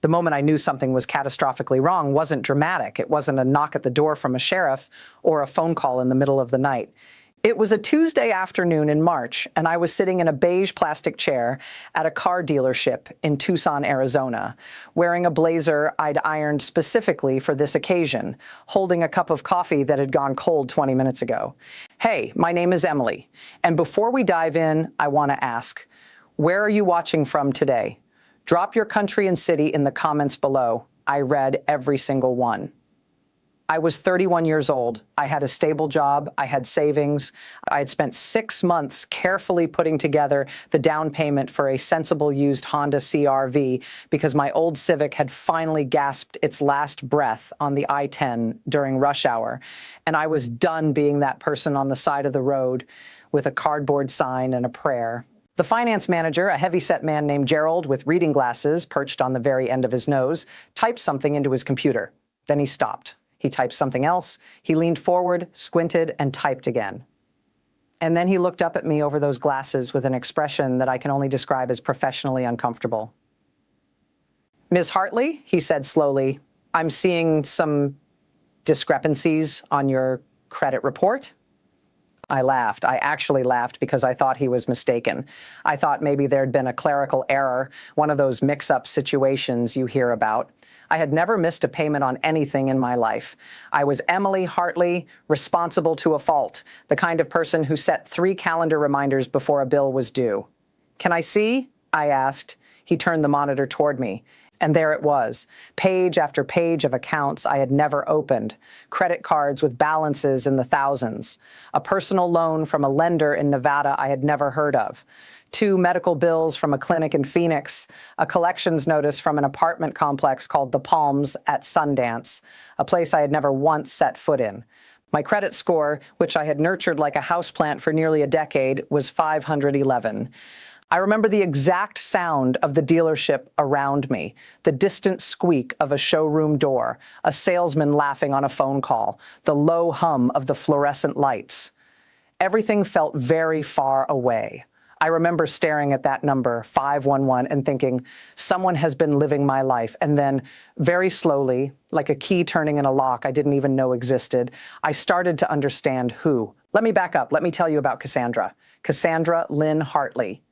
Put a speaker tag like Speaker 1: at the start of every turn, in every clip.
Speaker 1: The moment I knew something was catastrophically wrong wasn't dramatic. It wasn't a knock at the door from a sheriff or a phone call in the middle of the night. It was a Tuesday afternoon in March, and I was sitting in a beige plastic chair at a car dealership in Tucson, Arizona, wearing a blazer I'd ironed specifically for this occasion, holding a cup of coffee that had gone cold 20 minutes ago. Hey, my name is Emily, and before we dive in, I want to ask, where are you watching from today? Drop your country and city in the comments below. I read every single one. I was 31 years old. I had a stable job. I had savings. I had spent 6 months carefully putting together the down payment for a sensible used Honda CR-V because my old Civic had finally gasped its last breath on the I-10 during rush hour. And I was done being that person on the side of the road with a cardboard sign and a prayer. The finance manager, a heavyset man named Gerald with reading glasses perched on the very end of his nose, typed something into his computer. Then he stopped. He typed something else. He leaned forward, squinted, and typed again. And then he looked up at me over those glasses with an expression that I can only describe as professionally uncomfortable. "Ms. Hartley," he said slowly, "I'm seeing some discrepancies on your credit report." I laughed. I actually laughed because I thought he was mistaken. I thought maybe there'd been a clerical error, one of those mix-up situations you hear about. I had never missed a payment on anything in my life. I was Emily Hartley, responsible to a fault, the kind of person who set 3 calendar reminders before a bill was due. "Can I see?" I asked. He turned the monitor toward me. And there it was, page after page of accounts I had never opened, credit cards with balances in the thousands, a personal loan from a lender in Nevada I had never heard of, 2 medical bills from a clinic in Phoenix, a collections notice from an apartment complex called The Palms at Sundance, a place I had never once set foot in. My credit score, which I had nurtured like a houseplant for nearly a decade, was 511. I remember the exact sound of the dealership around me, the distant squeak of a showroom door, a salesman laughing on a phone call, the low hum of the fluorescent lights. Everything felt very far away. I remember staring at that number, 511, and thinking, someone has been living my life. And then, very slowly, like a key turning in a lock I didn't even know existed, I started to understand who. Let me back up. Let me tell you about Cassandra. Cassandra Lynn Hartley.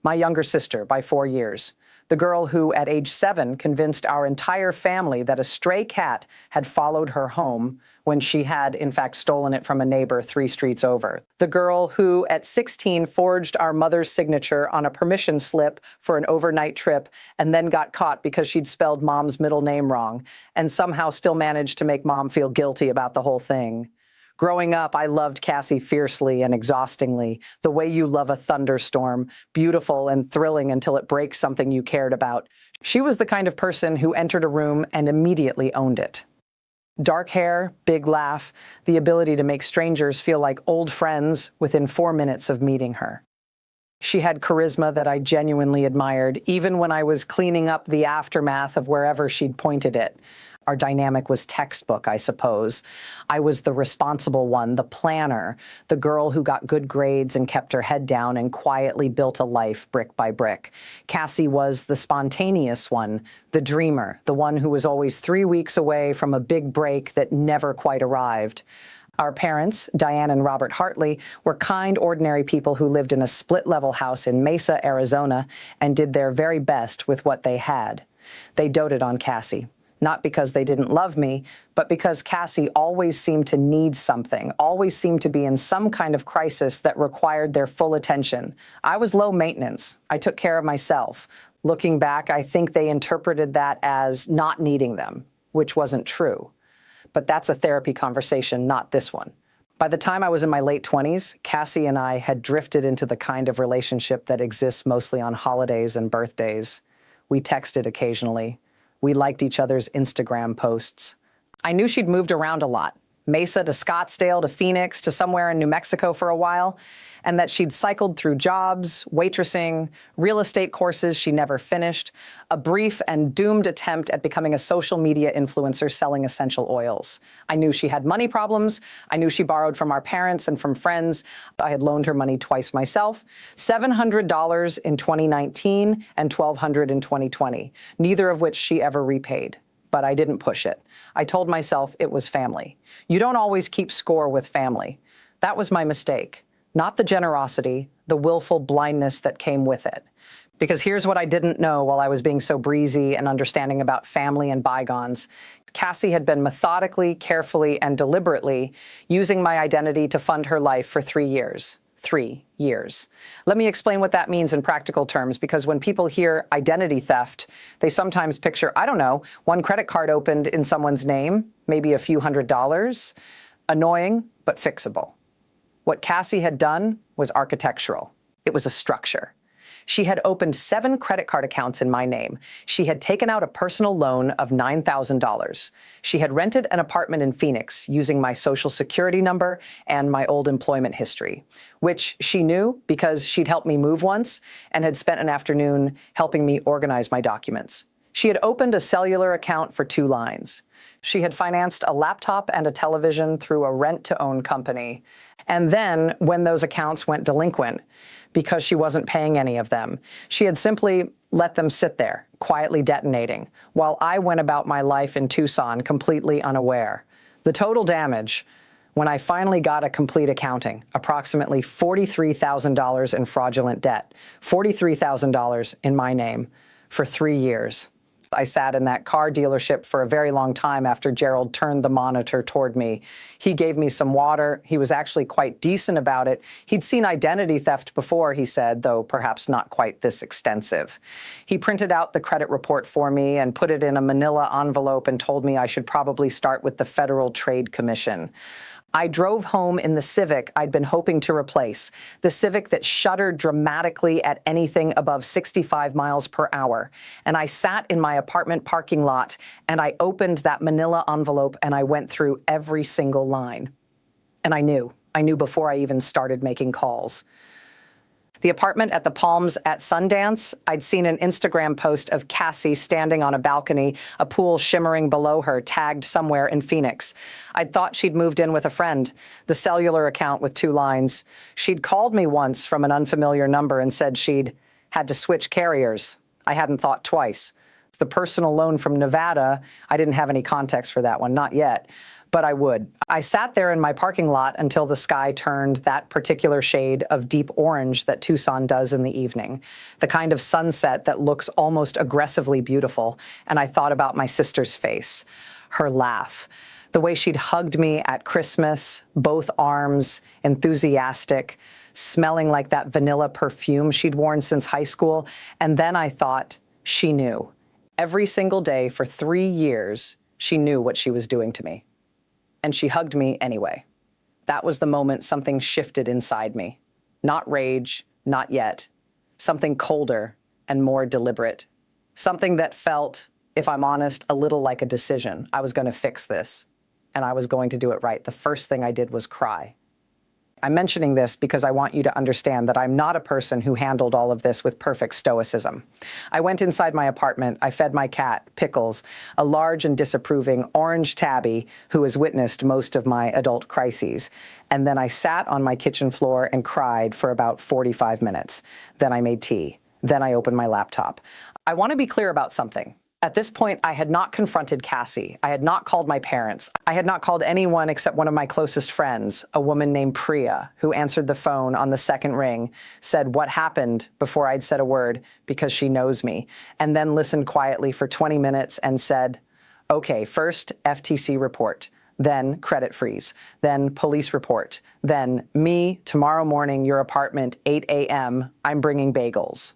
Speaker 1: My younger sister by 4 years, the girl who, at age 7, convinced our entire family that a stray cat had followed her home when she had, in fact, stolen it from a neighbor 3 streets over. The girl who, at 16, forged our mother's signature on a permission slip for an overnight trip and then got caught because she'd spelled Mom's middle name wrong and somehow still managed to make Mom feel guilty about the whole thing. Growing up, I loved Cassie fiercely and exhaustingly, the way you love a thunderstorm, beautiful and thrilling until it breaks something you cared about. She was the kind of person who entered a room and immediately owned it. Dark hair, big laugh, the ability to make strangers feel like old friends within 4 minutes of meeting her. She had charisma that I genuinely admired, even when I was cleaning up the aftermath of wherever she'd pointed it. Our dynamic was textbook, I suppose. I was the responsible one, the planner, the girl who got good grades and kept her head down and quietly built a life brick by brick. Cassie was the spontaneous one, the dreamer, the one who was always 3 weeks away from a big break that never quite arrived. Our parents, Diane and Robert Hartley, were kind, ordinary people who lived in a split-level house in Mesa, Arizona, and did their very best with what they had. They doted on Cassie. Not because they didn't love me, but because Cassie always seemed to need something, always seemed to be in some kind of crisis that required their full attention. I was low maintenance. I took care of myself. Looking back, I think they interpreted that as not needing them, which wasn't true. But that's a therapy conversation, not this one. By the time I was in my late 20s, Cassie and I had drifted into the kind of relationship that exists mostly on holidays and birthdays. We texted occasionally. We liked each other's Instagram posts. I knew she'd moved around a lot. Mesa to Scottsdale to Phoenix to somewhere in New Mexico for a while, and that she'd cycled through jobs, waitressing, real estate courses she never finished, a brief and doomed attempt at becoming a social media influencer selling essential oils. I knew she had money problems. I knew she borrowed from our parents and from friends. I had loaned her money twice myself, $700 in 2019 and $1,200 in 2020, neither of which she ever repaid. But I didn't push it. I told myself it was family. You don't always keep score with family. That was my mistake. Not the generosity, the willful blindness that came with it. Because here's what I didn't know while I was being so breezy and understanding about family and bygones. Cassie had been methodically, carefully, and deliberately using my identity to fund her life for 3 years. 3 years. Let me explain what that means in practical terms, because when people hear identity theft, they sometimes picture, I don't know, one credit card opened in someone's name, maybe a few $100s. Annoying, but fixable. What Cassie had done was architectural. It was a structure. She had opened 7 credit card accounts in my name. She had taken out a personal loan of $9,000. She had rented an apartment in Phoenix using my social security number and my old employment history, which she knew because she'd helped me move once and had spent an afternoon helping me organize my documents. She had opened a cellular account for 2 lines. She had financed a laptop and a television through a rent-to-own company. And then, when those accounts went delinquent, because she wasn't paying any of them, she had simply let them sit there, quietly detonating, while I went about my life in Tucson completely unaware. The total damage, when I finally got a complete accounting, approximately $43,000 in fraudulent debt, $43,000 in my name for 3 years. I sat in that car dealership for a very long time after Gerald turned the monitor toward me. He gave me some water. He was actually quite decent about it. He'd seen identity theft before, he said, though perhaps not quite this extensive. He printed out the credit report for me and put it in a manila envelope and told me I should probably start with the Federal Trade Commission. I drove home in the Civic I'd been hoping to replace, the Civic that shuddered dramatically at anything above 65 miles per hour. And I sat in my apartment parking lot, and I opened that manila envelope, and I went through every single line. And I knew before I even started making calls. The apartment at the Palms at Sundance, I'd seen an Instagram post of Cassie standing on a balcony, a pool shimmering below her, tagged somewhere in Phoenix. I'd thought she'd moved in with a friend, the cellular account with 2 lines. She'd called me once from an unfamiliar number and said she'd had to switch carriers. I hadn't thought twice. The personal loan from Nevada, I didn't have any context for that one, not yet. But I would. I sat there in my parking lot until the sky turned that particular shade of deep orange that Tucson does in the evening, the kind of sunset that looks almost aggressively beautiful. And I thought about my sister's face, her laugh, the way she'd hugged me at Christmas, both arms, enthusiastic, smelling like that vanilla perfume she'd worn since high school. And then I thought, she knew. Every single day for 3 years, she knew what she was doing to me. And she hugged me anyway. That was the moment something shifted inside me. Not rage, not yet. Something colder and more deliberate. Something that felt, if I'm honest, a little like a decision. I was going to fix this, and I was going to do it right. The first thing I did was cry. I'm mentioning this because I want you to understand that I'm not a person who handled all of this with perfect stoicism. I went inside my apartment. I fed my cat, Pickles, a large and disapproving orange tabby who has witnessed most of my adult crises. And then I sat on my kitchen floor and cried for about 45 minutes. Then I made tea. Then I opened my laptop. I want to be clear about something. At this point, I had not confronted Cassie. I had not called my parents. I had not called anyone except one of my closest friends, a woman named Priya, who answered the phone on the second ring, said what happened before I'd said a word because she knows me, and then listened quietly for 20 minutes and said, okay, first FTC report, then credit freeze, then police report, then me, tomorrow morning, your apartment, 8 a.m., I'm bringing bagels.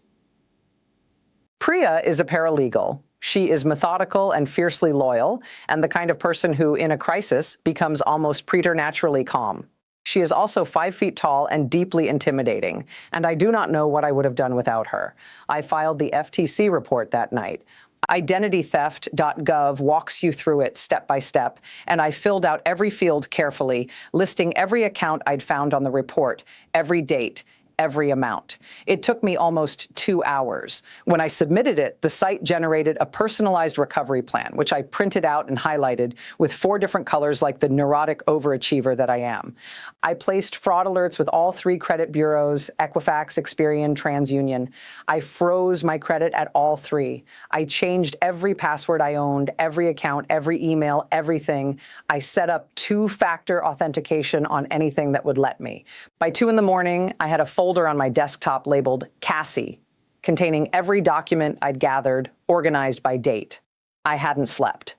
Speaker 1: Priya is a paralegal. She is methodical and fiercely loyal, and the kind of person who, in a crisis, becomes almost preternaturally calm. She is also 5 feet tall and deeply intimidating, and I do not know what I would have done without her. I filed the FTC report that night, Identitytheft.gov walks you through it step by step, and I filled out every field carefully, listing every account I'd found on the report, every date, every amount. It took me almost 2 hours. When I submitted it, the site generated a personalized recovery plan, which I printed out and highlighted with 4 different colors like the neurotic overachiever that I am. I placed fraud alerts with all 3 credit bureaus, Equifax, Experian, TransUnion. I froze my credit at all 3. I changed every password I owned, every account, every email, everything. I set up 2-factor authentication on anything that would let me. By 2 in the morning, I had a folder on my desktop labeled Cassie, containing every document I'd gathered, organized by date. I hadn't slept.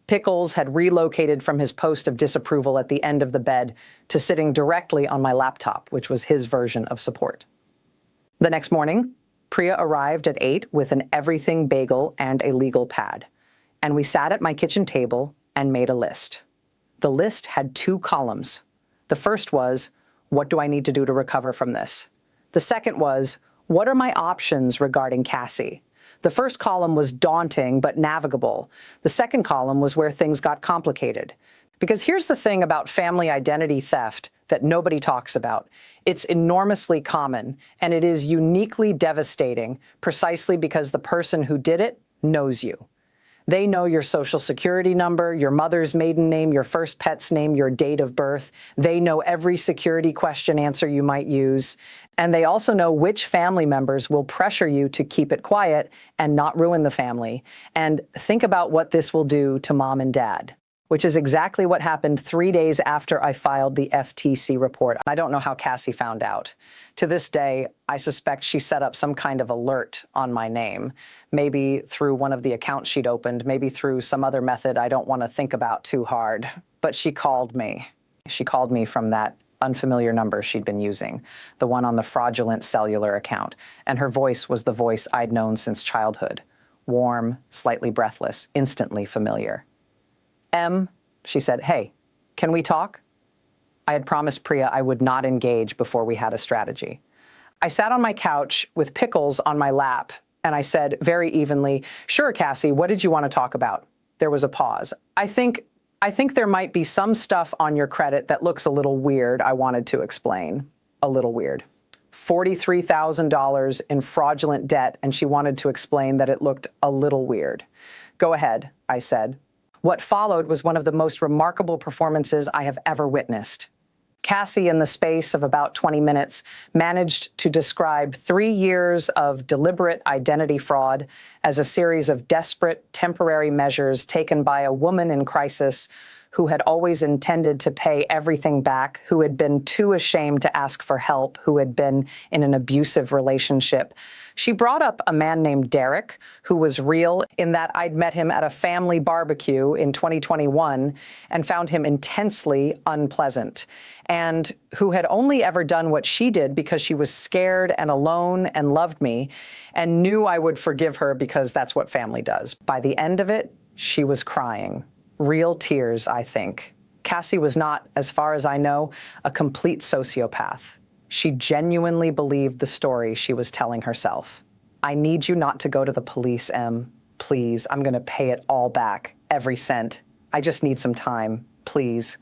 Speaker 1: Pickles had relocated from his post of disapproval at the end of the bed to sitting directly on my laptop, which was his version of support. The next morning, Priya arrived at 8 with an everything bagel and a legal pad, and we sat at my kitchen table and made a list. The list had 2 columns. The first was, what do I need to do to recover from this? The second was, what are my options regarding Cassie? The first column was daunting but navigable. The second column was where things got complicated. Because here's the thing about family identity theft that nobody talks about. It's enormously common, and it is uniquely devastating precisely because the person who did it knows you. They know your social security number, your mother's maiden name, your first pet's name, your date of birth. They know every security question answer you might use. And they also know which family members will pressure you to keep it quiet and not ruin the family. And think about what this will do to mom and dad, which is exactly what happened 3 days after I filed the FTC report. I don't know how Cassie found out. To this day, I suspect she set up some kind of alert on my name, maybe through one of the accounts she'd opened, maybe through some other method I don't want to think about too hard. But she called me. She called me from that unfamiliar number she'd been using, the one on the fraudulent cellular account. And her voice was the voice I'd known since childhood. Warm, slightly breathless, instantly familiar. Em, she said, hey, can we talk? I had promised Priya I would not engage before we had a strategy. I sat on my couch with Pickles on my lap, and I said very evenly, sure, Cassie, what did you want to talk about? There was a pause. I think there might be some stuff on your credit that looks a little weird, I wanted to explain. A little weird. $43,000 in fraudulent debt, and she wanted to explain that it looked a little weird. Go ahead, I said. What followed was one of the most remarkable performances I have ever witnessed. Cassie, in the space of about 20 minutes, managed to describe 3 years of deliberate identity fraud as a series of desperate, temporary measures taken by a woman in crisis who had always intended to pay everything back, who had been too ashamed to ask for help, who had been in an abusive relationship. She brought up a man named Derek, who was real in that I'd met him at a family barbecue in 2021 and found him intensely unpleasant, and who had only ever done what she did because she was scared and alone and loved me and knew I would forgive her because that's what family does. By the end of it, she was crying. Real tears, I think. Cassie was not, as far as I know, a complete sociopath. She genuinely believed the story she was telling herself. I need you not to go to the police, Em. Please, I'm going to pay it all back, every cent. I just need some time, please.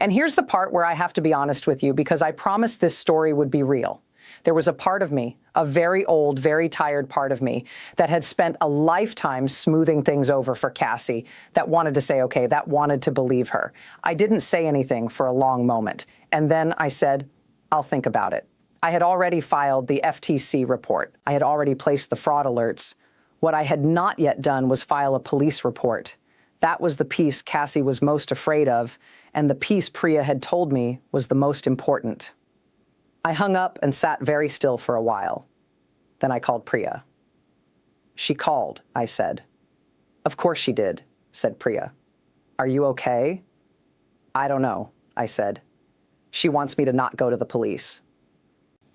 Speaker 1: And here's the part where I have to be honest with you, because I promised this story would be real. There was a part of me, a very old, very tired part of me, that had spent a lifetime smoothing things over for Cassie, that wanted to say, okay, that wanted to believe her. I didn't say anything for a long moment. And then I said, I'll think about it. I had already filed the FTC report. I had already placed the fraud alerts. What I had not yet done was file a police report. That was the piece Cassie was most afraid of, and the piece Priya had told me was the most important. I hung up and sat very still for a while. Then I called Priya. She called, I said. Of course she did, said Priya. Are you okay? I don't know, I said. She wants me to not go to the police.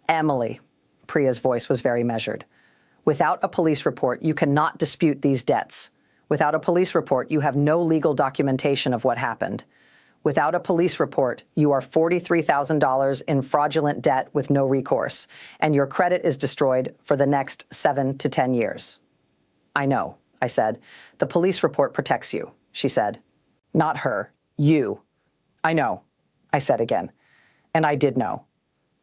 Speaker 1: Emily, Priya's voice was very measured. Without a police report, you cannot dispute these debts. Without a police report, you have no legal documentation of what happened. Without a police report, you are $43,000 in fraudulent debt with no recourse, and your credit is destroyed for the next 7 to 10 years. I know, I said. "The police report protects you," she said. "Not her. You." "I know," I said again. And I did know.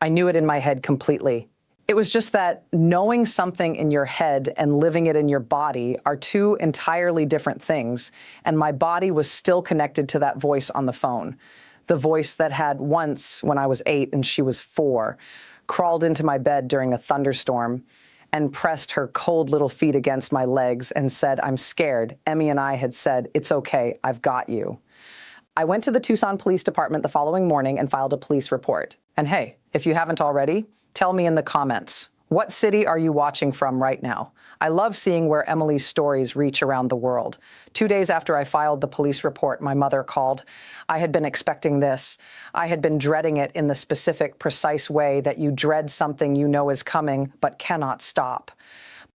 Speaker 1: I knew it in my head completely. It was just that knowing something in your head and living it in your body are two entirely different things, and my body was still connected to that voice on the phone. The voice that had once, when I was 8 and she was 4, crawled into my bed during a thunderstorm and pressed her cold little feet against my legs and said, "I'm scared." Emmy and I had said, "It's okay, I've got you." I went to the Tucson Police Department the following morning and filed a police report. And hey, if you haven't already, tell me in the comments, what city are you watching from right now? I love seeing where Emily's stories reach around the world. 2 days after I filed the police report, my mother called. I had been expecting this. I had been dreading it in the specific, precise way that you dread something you know is coming but cannot stop.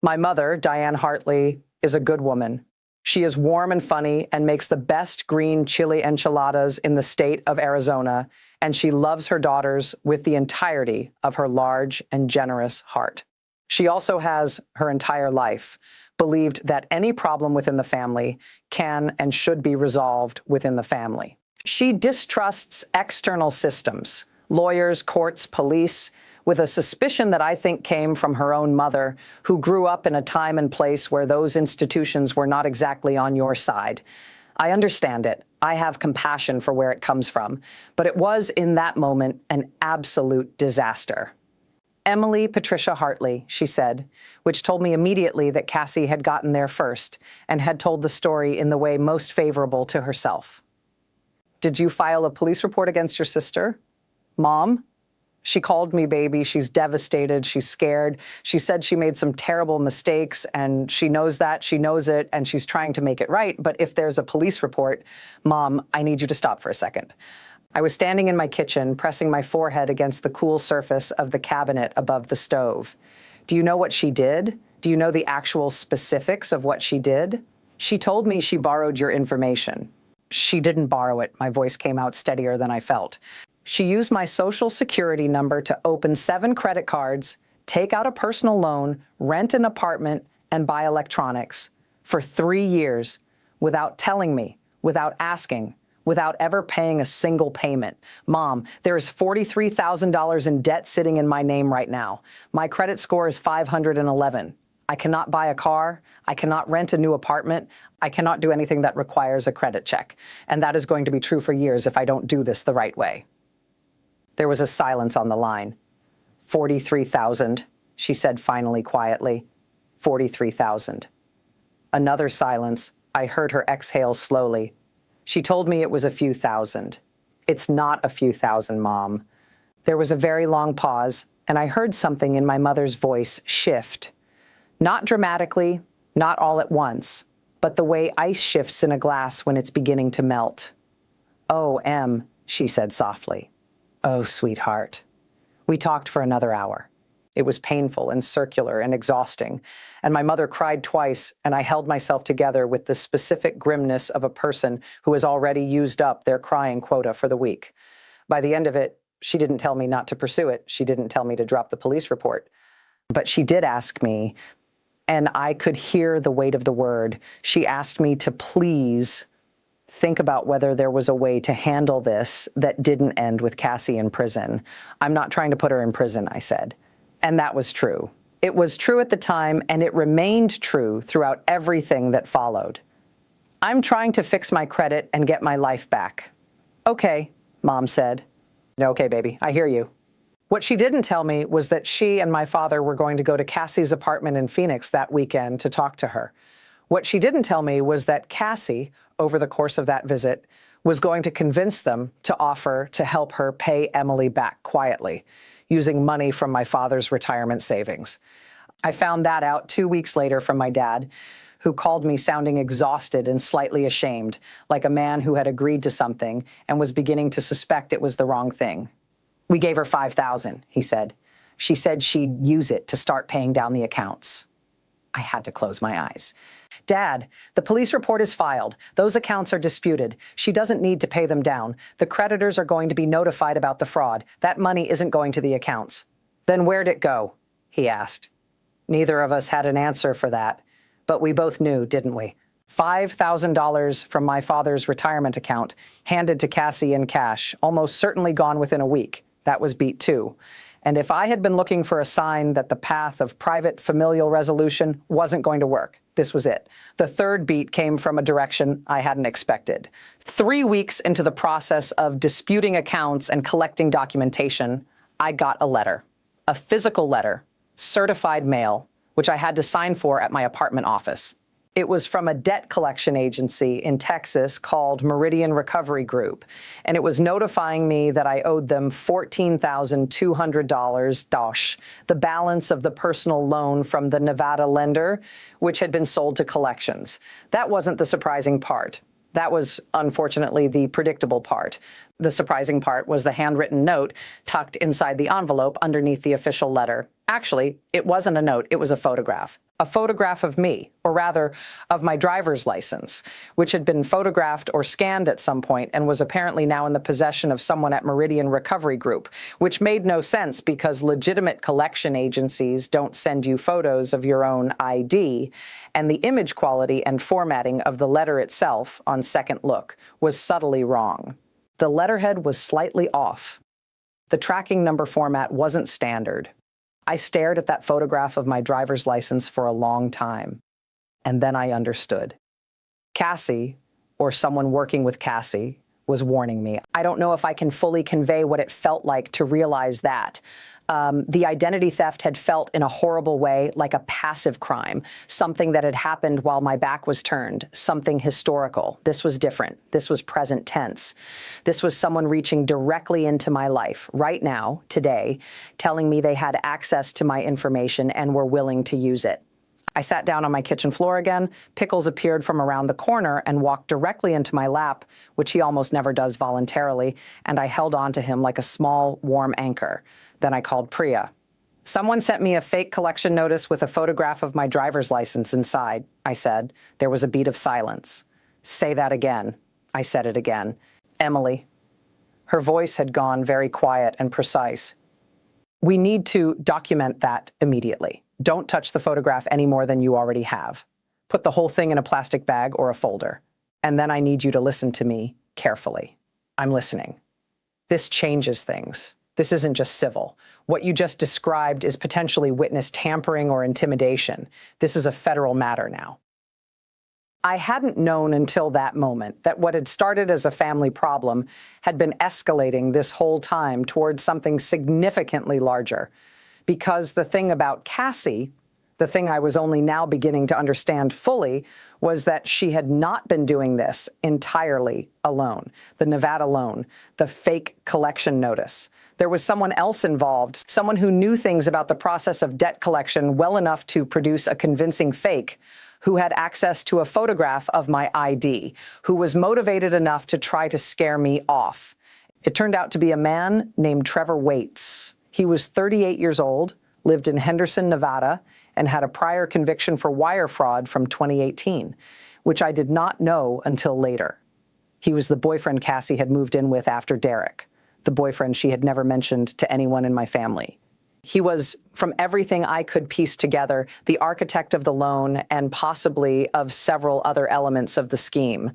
Speaker 1: My mother, Diane Hartley, is a good woman. She is warm and funny and makes the best green chili enchiladas in the state of Arizona, and she loves her daughters with the entirety of her large and generous heart. She also has her entire life believed that any problem within the family can and should be resolved within the family. She distrusts external systems, lawyers, courts, police, with a suspicion that I think came from her own mother, who grew up in a time and place where those institutions were not exactly on your side. I understand it. I have compassion for where it comes from, but it was in that moment an absolute disaster. "Emily Patricia Hartley," she said, which told me immediately that Cassie had gotten there first and had told the story in the way most favorable to herself. "Did you file a police report against your sister?" "Mom? She called me baby. She's devastated. She's scared. She said she made some terrible mistakes, and she knows that. She knows it, and she's trying to make it right. But if there's a police report, Mom, I need you to stop for a second." I was standing in my kitchen, pressing my forehead against the cool surface of the cabinet above the stove. "Do you know what she did? Do you know the actual specifics of what she did?" "She told me she borrowed your information." "She didn't borrow it." My voice came out steadier than I felt. "She used my social security number to open 7 credit cards, take out a personal loan, rent an apartment, and buy electronics for 3 years without telling me, without asking, without ever paying a single payment. Mom, there is $43,000 in debt sitting in my name right now. My credit score is 511. I cannot buy a car. I cannot rent a new apartment. I cannot do anything that requires a credit check. And that is going to be true for years if I don't do this the right way." There was a silence on the line. 43,000, she said finally quietly. 43,000. Another silence. I heard her exhale slowly. She told me it was a few thousand. "It's not a few thousand, Mom." There was a very long pause, and I heard something in my mother's voice shift. Not dramatically, not all at once, but the way ice shifts in a glass when it's beginning to melt. "Oh, Em," she said softly. "Oh, sweetheart." We talked for another hour. It was painful and circular and exhausting, and my mother cried twice, and I held myself together with the specific grimness of a person who has already used up their crying quota for the week. By the end of it, she didn't tell me not to pursue it. She didn't tell me to drop the police report. But she did ask me, and I could hear the weight of the word. She asked me to please think about whether there was a way to handle this that didn't end with Cassie in prison. "I'm not trying to put her in prison," I said. And that was true. It was true at the time, and it remained true throughout everything that followed. "I'm trying to fix my credit and get my life back." "Okay," Mom said. "Okay, baby, I hear you." What she didn't tell me was that she and my father were going to go to Cassie's apartment in Phoenix that weekend to talk to her. What she didn't tell me was that Cassie, over the course of that visit, was going to convince them to offer to help her pay Emily back quietly, using money from my father's retirement savings. I found that out 2 weeks later from my dad, who called me sounding exhausted and slightly ashamed, like a man who had agreed to something and was beginning to suspect it was the wrong thing. "We gave her $5,000, he said. "She said she'd use it to start paying down the accounts." I had to close my eyes. "Dad, the police report is filed. Those accounts are disputed. She doesn't need to pay them down. The creditors are going to be notified about the fraud. That money isn't going to the accounts." "Then where'd it go?" he asked. Neither of us had an answer for that, But we both knew, didn't we? $5,000 from my father's retirement account, handed to Cassie in cash, almost certainly gone within a week. That was beat two. And if I had been looking for a sign that the path of private familial resolution wasn't going to work, this was it. The third beat came from a direction I hadn't expected. 3 weeks into the process of disputing accounts and collecting documentation, I got a letter, a physical letter, certified mail, which I had to sign for at my apartment office. It was from a debt collection agency in Texas called Meridian Recovery Group, and it was notifying me that I owed them $14,200, the balance of the personal loan from the Nevada lender, which had been sold to collections. That wasn't the surprising part. That was, unfortunately, the predictable part. The surprising part was the handwritten note tucked inside the envelope underneath the official letter. Actually, it wasn't a note, it was a photograph. A photograph of me, or rather, of my driver's license, which had been photographed or scanned at some point and was apparently now in the possession of someone at Meridian Recovery Group, which made no sense because legitimate collection agencies don't send you photos of your own ID, and the image quality and formatting of the letter itself, on second look, was subtly wrong. The letterhead was slightly off. The tracking number format wasn't standard. I stared at that photograph of my driver's license for a long time, and then I understood. Cassie, or someone working with Cassie, was warning me. I don't know if I can fully convey what it felt like to realize that. The identity theft had felt in a horrible way like a passive crime, something that had happened while my back was turned, something historical. This was different. This was present tense. This was someone reaching directly into my life, right now, today, telling me they had access to my information and were willing to use it. I sat down on my kitchen floor again. Pickles appeared from around the corner and walked directly into my lap, which he almost never does voluntarily, and I held on to him like a small, warm anchor. Then I called Priya. Someone sent me a fake collection notice with a photograph of my driver's license inside, I said. There was a beat of silence. Say that again. I said it again. Emily. Her voice had gone very quiet and precise. We need to document that immediately. Don't touch the photograph any more than you already have. Put the whole thing in a plastic bag or a folder. And then I need you to listen to me carefully. I'm listening. This changes things. This isn't just civil. What you just described is potentially witness tampering or intimidation. This is a federal matter now. I hadn't known until that moment that what had started as a family problem had been escalating this whole time towards something significantly larger. Because the thing about Cassie, the thing I was only now beginning to understand fully, was that she had not been doing this entirely alone. The Nevada loan, the fake collection notice. There was someone else involved, someone who knew things about the process of debt collection well enough to produce a convincing fake, who had access to a photograph of my ID, who was motivated enough to try to scare me off. It turned out to be a man named Trevor Waits. He was 38 years old, lived in Henderson, Nevada, and had a prior conviction for wire fraud from 2018, which I did not know until later. He was the boyfriend Cassie had moved in with after Derek, the boyfriend she had never mentioned to anyone in my family. He was, from everything I could piece together, the architect of the loan and possibly of several other elements of the scheme.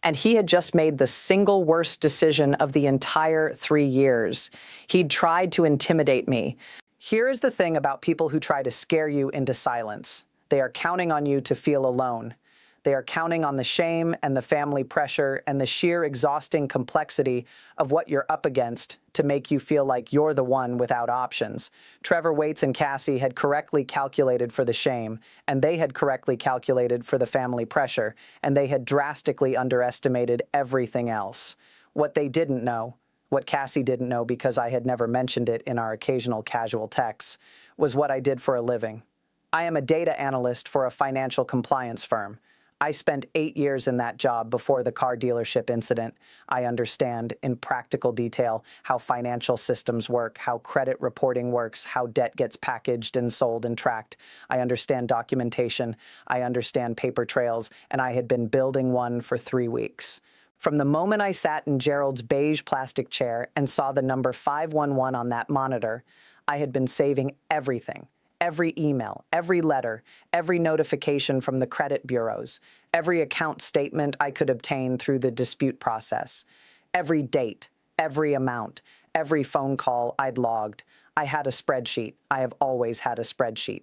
Speaker 1: And he had just made the single worst decision of the entire 3 years. He'd tried to intimidate me. Here is the thing about people who try to scare you into silence. They are counting on you to feel alone. They are counting on the shame and the family pressure and the sheer exhausting complexity of what you're up against to make you feel like you're the one without options. Trevor Waits and Cassie had correctly calculated for the shame, and they had correctly calculated for the family pressure, and they had drastically underestimated everything else. What they didn't know, what Cassie didn't know because I had never mentioned it in our occasional casual texts, was what I did for a living. I am a data analyst for a financial compliance firm. I spent 8 years in that job before the car dealership incident. I understand in practical detail how financial systems work, how credit reporting works, how debt gets packaged and sold and tracked. I understand documentation. I understand paper trails, and I had been building one for 3 weeks. From the moment I sat in Gerald's beige plastic chair and saw the number 511 on that monitor, I had been saving everything, Every email, every letter, every notification from the credit bureaus, every account statement I could obtain through the dispute process, every date, every amount, every phone call I'd logged. I had a spreadsheet. I have always had a spreadsheet.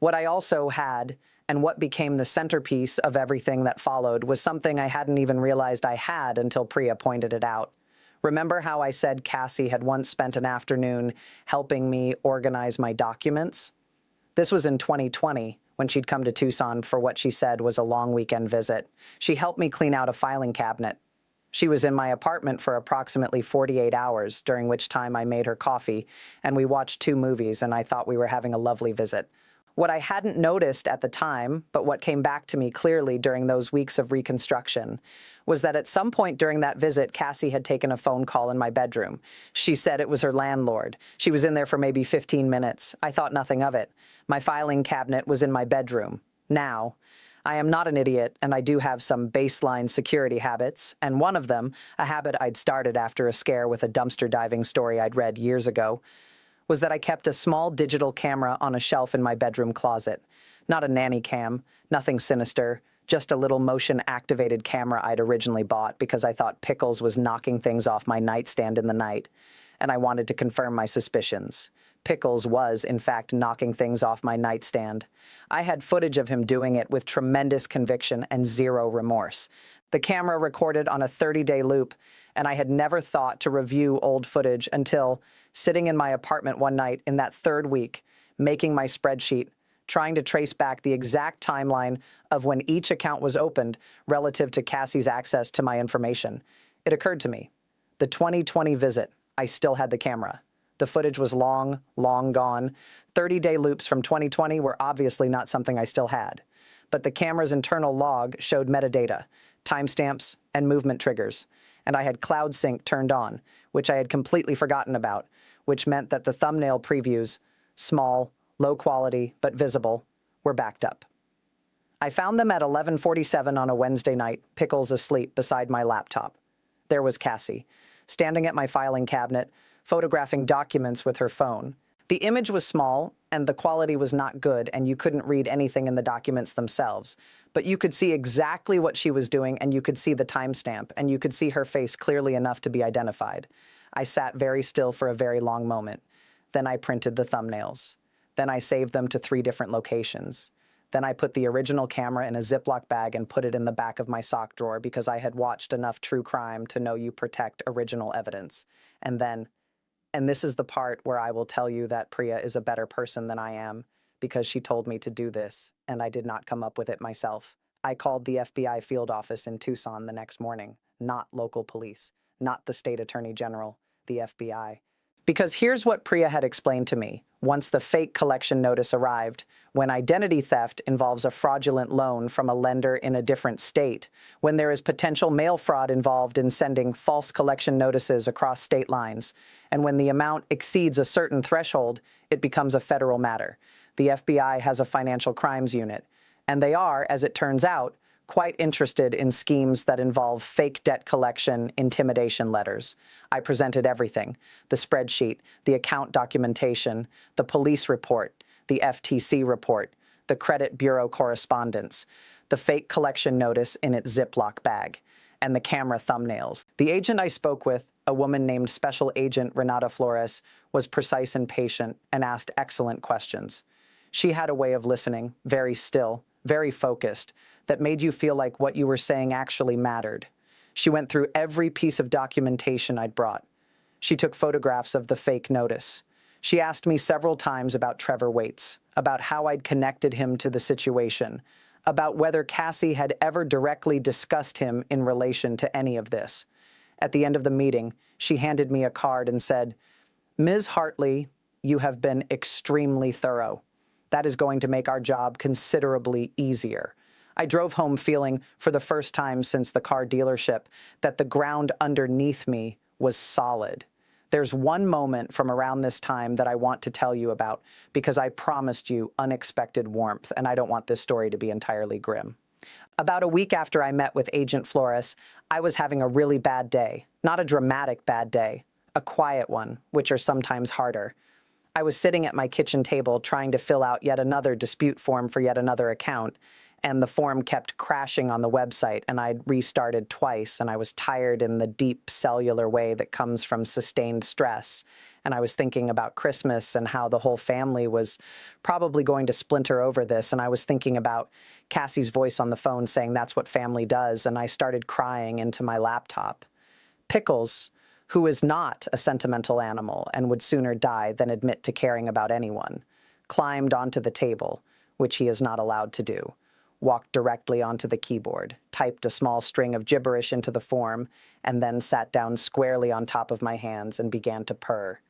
Speaker 1: What I also had, and what became the centerpiece of everything that followed, was something I hadn't even realized I had until Priya pointed it out. Remember how I said Cassie had once spent an afternoon helping me organize my documents? This was in 2020, when she'd come to Tucson for what she said was a long weekend visit. She helped me clean out a filing cabinet. She was in my apartment for approximately 48 hours, during which time I made her coffee, and we watched 2 movies, and I thought we were having a lovely visit. What I hadn't noticed at the time, but what came back to me clearly during those weeks of reconstruction, was that at some point during that visit, Cassie had taken a phone call in my bedroom. She said it was her landlord. She was in there for maybe 15 minutes. I thought nothing of it. My filing cabinet was in my bedroom. Now, I am not an idiot, and I do have some baseline security habits, and one of them, a habit I'd started after a scare with a dumpster diving story I'd read years ago, was that I kept a small digital camera on a shelf in my bedroom closet. Not a nanny cam, nothing sinister, just a little motion-activated camera I'd originally bought because I thought Pickles was knocking things off my nightstand in the night, and I wanted to confirm my suspicions. Pickles was, in fact, knocking things off my nightstand. I had footage of him doing it with tremendous conviction and zero remorse. The camera recorded on a 30-day loop, and I had never thought to review old footage until, sitting in my apartment one night in that 3rd week, making my spreadsheet, trying to trace back the exact timeline of when each account was opened relative to Cassie's access to my information, it occurred to me. The 2020 visit, I still had the camera. The footage was long gone. 30-day loops from 2020 were obviously not something I still had. But the camera's internal log showed metadata, timestamps, and movement triggers, and I had Cloud Sync turned on, which I had completely forgotten about, which meant that the thumbnail previews, small, low quality, but visible, were backed up. I found them at 11:47 on a Wednesday night, Pickles asleep beside my laptop. There was Cassie, standing at my filing cabinet, photographing documents with her phone. The image was small, and the quality was not good, and you couldn't read anything in the documents themselves. But you could see exactly what she was doing, and you could see the timestamp, and you could see her face clearly enough to be identified. I sat very still for a very long moment. Then I printed the thumbnails. Then I saved them to 3 different locations. Then I put the original camera in a Ziploc bag and put it in the back of my sock drawer because I had watched enough true crime to know you protect original evidence. And this is the part where I will tell you that Priya is a better person than I am, because she told me to do this, and I did not come up with it myself. I called the FBI field office in Tucson the next morning, not local police, not the state attorney general, the FBI. Because here's what Priya had explained to me once the fake collection notice arrived: when identity theft involves a fraudulent loan from a lender in a different state, when there is potential mail fraud involved in sending false collection notices across state lines, and when the amount exceeds a certain threshold, it becomes a federal matter. The FBI has a financial crimes unit, and they are, as it turns out, quite interested in schemes that involve fake debt collection intimidation letters. I presented everything: the spreadsheet, the account documentation, the police report, the FTC report, the credit bureau correspondence, the fake collection notice in its Ziploc bag, and the camera thumbnails. The agent I spoke with, a woman named Special Agent Renata Flores, was precise and patient and asked excellent questions. She had a way of listening, very still, very focused, that made you feel like what you were saying actually mattered. She went through every piece of documentation I'd brought. She took photographs of the fake notice. She asked me several times about Trevor Waits, about how I'd connected him to the situation, about whether Cassie had ever directly discussed him in relation to any of this. At the end of the meeting, she handed me a card and said, "Ms. Hartley, you have been extremely thorough. That is going to make our job considerably easier." I drove home feeling, for the first time since the car dealership, that the ground underneath me was solid. There's one moment from around this time that I want to tell you about, because I promised you unexpected warmth, and I don't want this story to be entirely grim. About a week after I met with Agent Flores, I was having a really bad day. Not a dramatic bad day, a quiet one, which are sometimes harder. I was sitting at my kitchen table trying to fill out yet another dispute form for yet another account, and the form kept crashing on the website, and I'd restarted twice, and I was tired in the deep cellular way that comes from sustained stress. And I was thinking about Christmas and how the whole family was probably going to splinter over this, and I was thinking about Cassie's voice on the phone saying that's what family does, and I started crying into my laptop. Pickles, who is not a sentimental animal and would sooner die than admit to caring about anyone, climbed onto the table, which he is not allowed to do, walked directly onto the keyboard, typed a small string of gibberish into the form, and then sat down squarely on top of my hands and began to purr.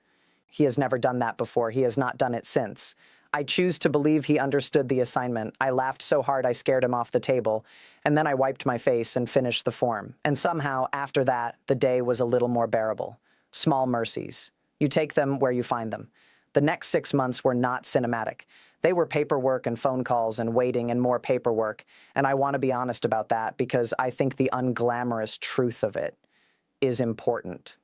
Speaker 1: He has never done that before. He has not done it since. I choose to believe he understood the assignment. I laughed so hard I scared him off the table, and then I wiped my face and finished the form. And somehow, after that, the day was a little more bearable. Small mercies. You take them where you find them. The next 6 months were not cinematic. They were paperwork and phone calls and waiting and more paperwork, and I want to be honest about that because I think the unglamorous truth of it is important.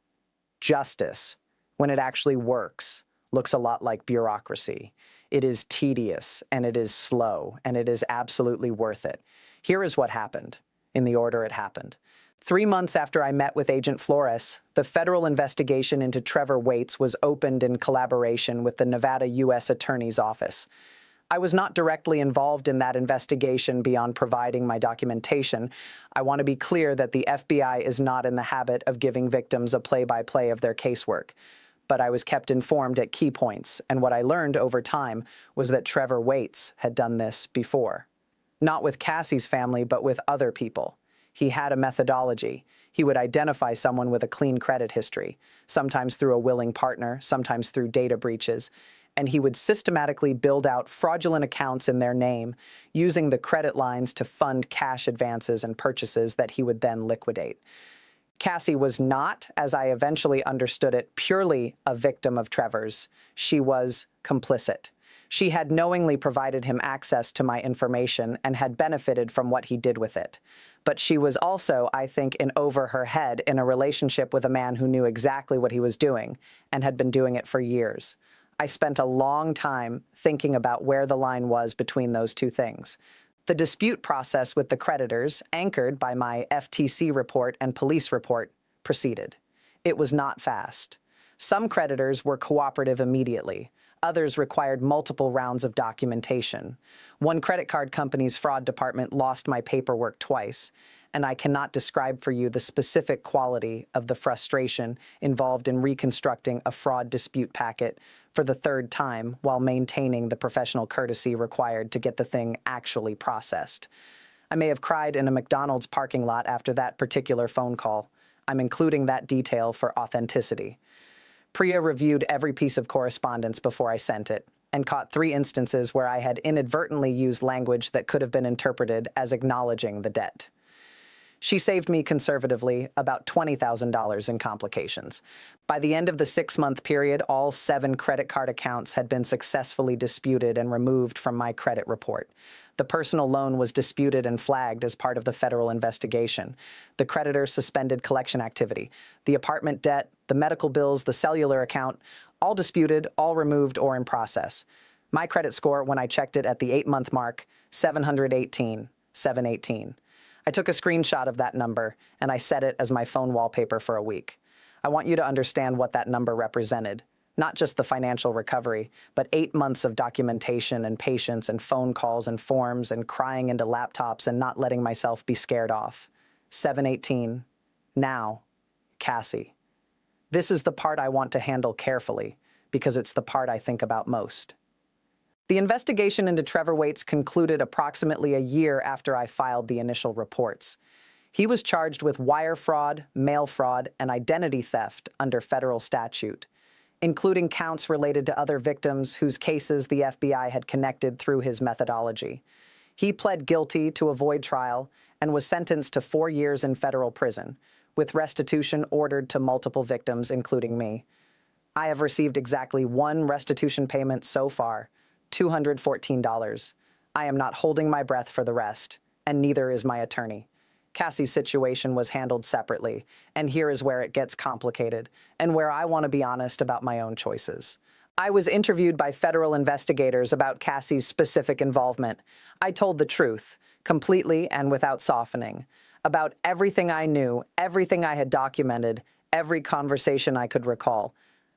Speaker 1: Justice, when it actually works, looks a lot like bureaucracy. It is tedious, and it is slow, and it is absolutely worth it. Here is what happened, in the order it happened. 3 months after I met with Agent Flores, the federal investigation into Trevor Waits was opened in collaboration with the Nevada U.S. Attorney's Office. I was not directly involved in that investigation beyond providing my documentation. I want to be clear that the FBI is not in the habit of giving victims a play-by-play of their casework. But I was kept informed at key points, and what I learned over time was that Trevor Waits had done this before. Not with Cassie's family, but with other people. He had a methodology. He would identify someone with a clean credit history, sometimes through a willing partner, sometimes through data breaches, and he would systematically build out fraudulent accounts in their name, using the credit lines to fund cash advances and purchases that he would then liquidate. Cassie was not, as I eventually understood it, purely a victim of Trevor's. She was complicit. She had knowingly provided him access to my information and had benefited from what he did with it. But she was also, I think, in over her head in a relationship with a man who knew exactly what he was doing and had been doing it for years. I spent a long time thinking about where the line was between those two things. The dispute process with the creditors, anchored by my FTC report and police report, proceeded. It was not fast. Some creditors were cooperative immediately. Others required multiple rounds of documentation. One credit card company's fraud department lost my paperwork twice, and I cannot describe for you the specific quality of the frustration involved in reconstructing a fraud dispute packet for the third time while maintaining the professional courtesy required to get the thing actually processed. I may have cried in a McDonald's parking lot after that particular phone call. I'm including that detail for authenticity. Priya reviewed every piece of correspondence before I sent it, and caught 3 instances where I had inadvertently used language that could have been interpreted as acknowledging the debt. She saved me conservatively about $20,000 in complications. By the end of the 6-month period, all 7 credit card accounts had been successfully disputed and removed from my credit report. The personal loan was disputed and flagged as part of the federal investigation. The creditor suspended collection activity. The apartment debt, the medical bills, the cellular account, all disputed, all removed or in process. My credit score, when I checked it at the 8-month mark, 718. I took a screenshot of that number, and I set it as my phone wallpaper for a week. I want you to understand what that number represented. Not just the financial recovery, but 8 months of documentation and patience and phone calls and forms and crying into laptops and not letting myself be scared off. 718. Now, Cassie. This is the part I want to handle carefully, because it's the part I think about most. The investigation into Trevor Waits concluded approximately a year after I filed the initial reports. He was charged with wire fraud, mail fraud, and identity theft under federal statute, including counts related to other victims whose cases the FBI had connected through his methodology. He pled guilty to avoid trial and was sentenced to 4 years in federal prison, with restitution ordered to multiple victims, including me. I have received exactly 1 restitution payment so far, $214. I am not holding my breath for the rest, and neither is my attorney. Cassie's situation was handled separately, and here is where it gets complicated, and where I want to be honest about my own choices. I was interviewed by federal investigators about Cassie's specific involvement. I told the truth, completely and without softening, about everything I knew, everything I had documented, every conversation I could recall.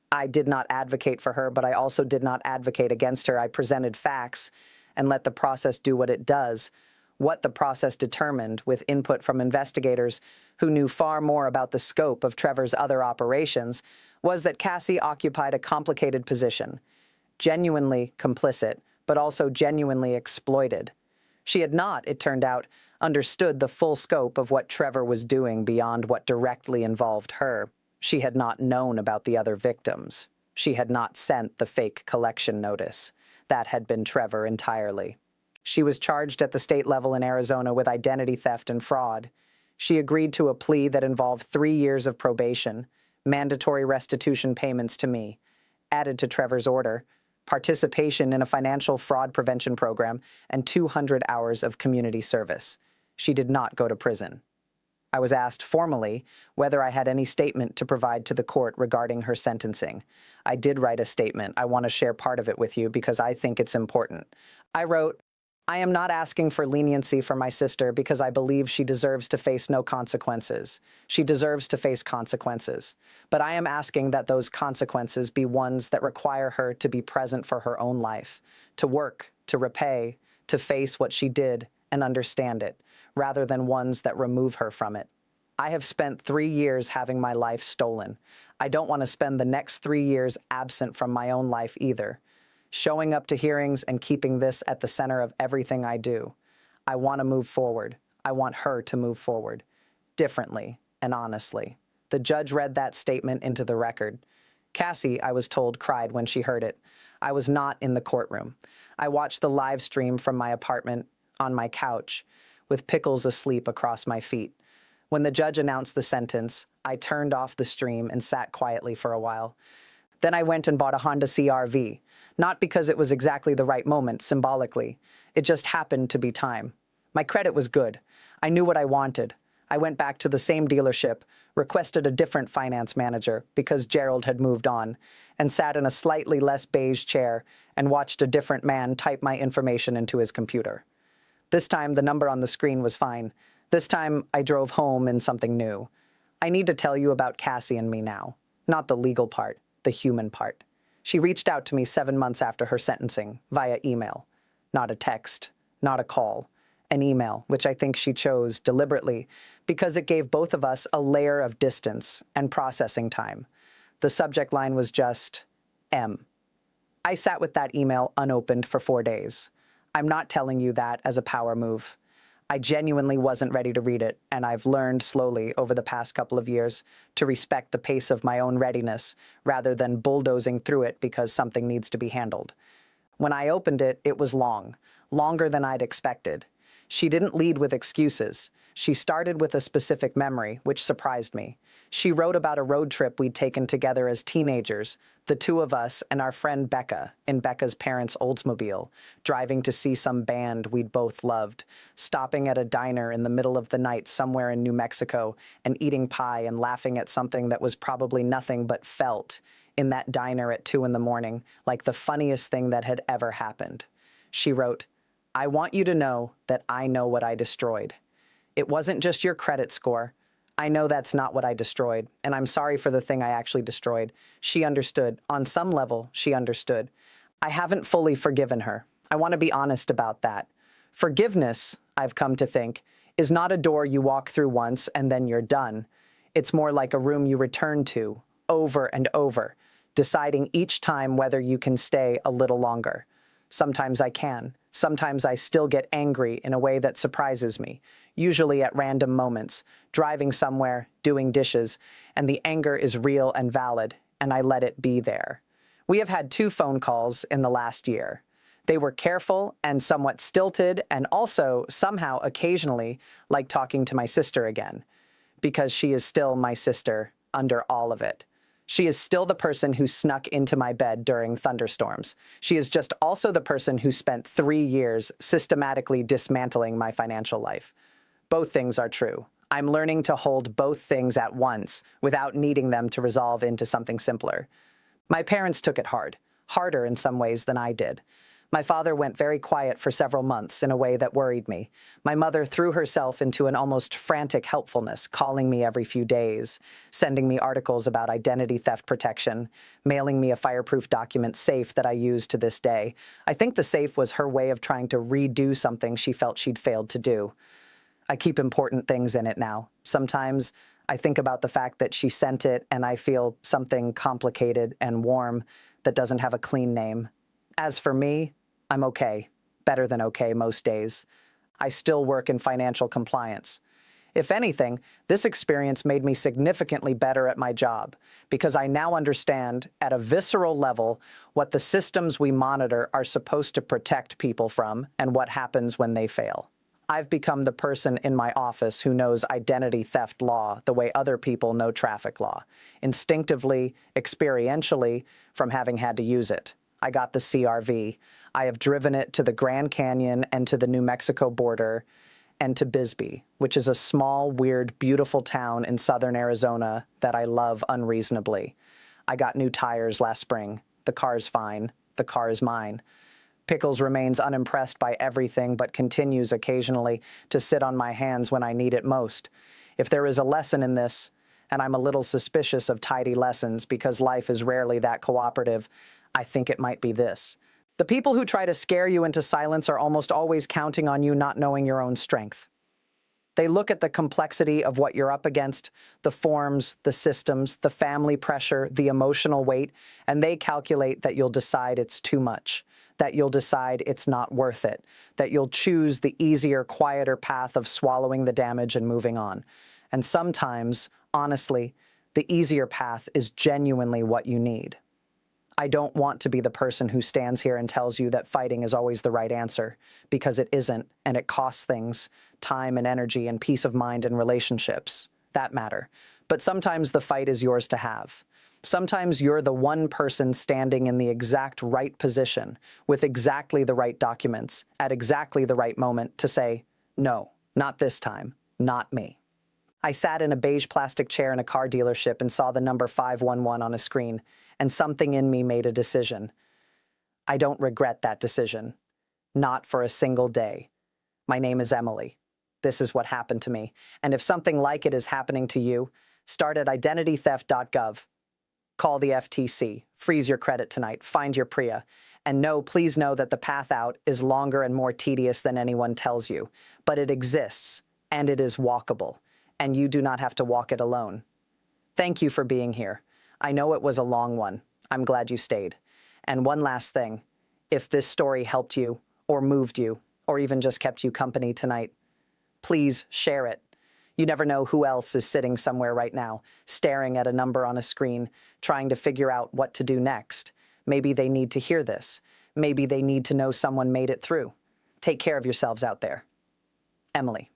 Speaker 1: I did not advocate for her, but I also did not advocate against her. I presented facts and let the process do what it does. What the process determined, with input from investigators who knew far more about the scope of Trevor's other operations, was that Cassie occupied a complicated position, genuinely complicit, but also genuinely exploited. She had not, it turned out, understood the full scope of what Trevor was doing beyond what directly involved her. She had not known about the other victims. She had not sent the fake collection notice. That had been Trevor entirely. She was charged at the state level in Arizona with identity theft and fraud. She agreed to a plea that involved 3 years of probation, mandatory restitution payments to me, added to Trevor's order, participation in a financial fraud prevention program, and 200 hours of community service. She did not go to prison. I was asked formally whether I had any statement to provide to the court regarding her sentencing. I did write a statement. I want to share part of it with you because I think it's important. I wrote, "I am not asking for leniency for my sister because I believe she deserves to face no consequences. She deserves to face consequences. But I am asking that those consequences be ones that require her to be present for her own life, to work, to repay, to face what she did and understand it, rather than ones that remove her from it. I have spent 3 years having my life stolen. I don't want to spend the next 3 years absent from my own life either. Showing up to hearings and keeping this at the center of everything I do. I want to move forward. I want her to move forward. Differently and honestly." The judge read that statement into the record. Cassie, I was told, cried when she heard it. I was not in the courtroom. I watched the live stream from my apartment on my couch, with Pickles asleep across my feet. When the judge announced the sentence, I turned off the stream and sat quietly for a while. Then I went and bought a Honda CR-V, not because it was exactly the right moment, symbolically. It just happened to be time. My credit was good. I knew what I wanted. I went back to the same dealership, requested a different finance manager because Gerald had moved on, and sat in a slightly less beige chair and watched a different man type my information into his computer. This time, the number on the screen was fine. This time, I drove home in something new. I need to tell you about Cassie and me now. Not the legal part, the human part. She reached out to me 7 months after her sentencing, via email. Not a text, not a call. An email, which I think she chose deliberately, because it gave both of us a layer of distance and processing time. The subject line was just, M. I sat with that email unopened for 4 days. I'm not telling you that as a power move. I genuinely wasn't ready to read it, and I've learned slowly over the past couple of years to respect the pace of my own readiness rather than bulldozing through it because something needs to be handled. When I opened it, it was long, longer than I'd expected. She didn't lead with excuses. She started with a specific memory, which surprised me. She wrote about a road trip we'd taken together as teenagers, the two of us and our friend Becca, in Becca's parents' Oldsmobile, driving to see some band we'd both loved, stopping at a diner in the middle of the night somewhere in New Mexico, and eating pie and laughing at something that was probably nothing but felt in that diner at 2 a.m, like the funniest thing that had ever happened. She wrote, "I want you to know that I know what I destroyed. It wasn't just your credit score. I know that's not what I destroyed, and I'm sorry for the thing I actually destroyed." She understood. On some level, she understood. I haven't fully forgiven her. I want to be honest about that. Forgiveness, I've come to think, is not a door you walk through once and then you're done. It's more like a room you return to, over and over, deciding each time whether you can stay a little longer. Sometimes I can. Sometimes I still get angry in a way that surprises me, usually at random moments, driving somewhere, doing dishes, and the anger is real and valid, and I let it be there. We have had 2 phone calls in the last year. They were careful and somewhat stilted, and also, somehow, occasionally, like talking to my sister again, because she is still my sister under all of it. She is still the person who snuck into my bed during thunderstorms. She is just also the person who spent 3 years systematically dismantling my financial life. Both things are true. I'm learning to hold both things at once without needing them to resolve into something simpler. My parents took it hard. harder in some ways than I did. My father went very quiet for several months in a way that worried me. My mother threw herself into an almost frantic helpfulness, calling me every few days, sending me articles about identity theft protection, mailing me a fireproof document safe that I use to this day. I think the safe was her way of trying to redo something she felt she'd failed to do. I keep important things in it now. Sometimes I think about the fact that she sent it and I feel something complicated and warm that doesn't have a clean name. As for me, I'm okay, better than okay most days. I still work in financial compliance. If anything, this experience made me significantly better at my job because I now understand at a visceral level what the systems we monitor are supposed to protect people from and what happens when they fail. I've become the person in my office who knows identity theft law the way other people know traffic law, instinctively, experientially, from having had to use it. I got the CRV. I have driven it to the Grand Canyon and to the New Mexico border and to Bisbee, which is a small, weird, beautiful town in southern Arizona that I love unreasonably. I got new tires last spring. The car's fine. The car is mine. Pickles remains unimpressed by everything but continues occasionally to sit on my hands when I need it most. If there is a lesson in this, and I'm a little suspicious of tidy lessons because life is rarely that cooperative, I think it might be this. The people who try to scare you into silence are almost always counting on you not knowing your own strength. They look at the complexity of what you're up against, the forms, the systems, the family pressure, the emotional weight, and they calculate that you'll decide it's too much, that you'll decide it's not worth it, that you'll choose the easier, quieter path of swallowing the damage and moving on. And sometimes, honestly, the easier path is genuinely what you need. I don't want to be the person who stands here and tells you that fighting is always the right answer, because it isn't, and it costs things, time and energy and peace of mind and relationships that matter. But sometimes the fight is yours to have. Sometimes you're the one person standing in the exact right position, with exactly the right documents, at exactly the right moment to say, no, not this time, not me. I sat in a beige plastic chair in a car dealership and saw the number 511 on a screen, and something in me made a decision. I don't regret that decision. Not for a single day. My name is Emily. This is what happened to me. And if something like it is happening to you, start at identitytheft.gov. Call the FTC. Freeze your credit tonight. Find your PREA. And no, please know that the path out is longer and more tedious than anyone tells you. But it exists, and it is walkable. And you do not have to walk it alone. Thank you for being here. I know it was a long one. I'm glad you stayed. And one last thing. If this story helped you, or moved you, or even just kept you company tonight, please share it. You never know who else is sitting somewhere right now, staring at a number on a screen, trying to figure out what to do next. Maybe they need to hear this. Maybe they need to know someone made it through. Take care of yourselves out there. Emily.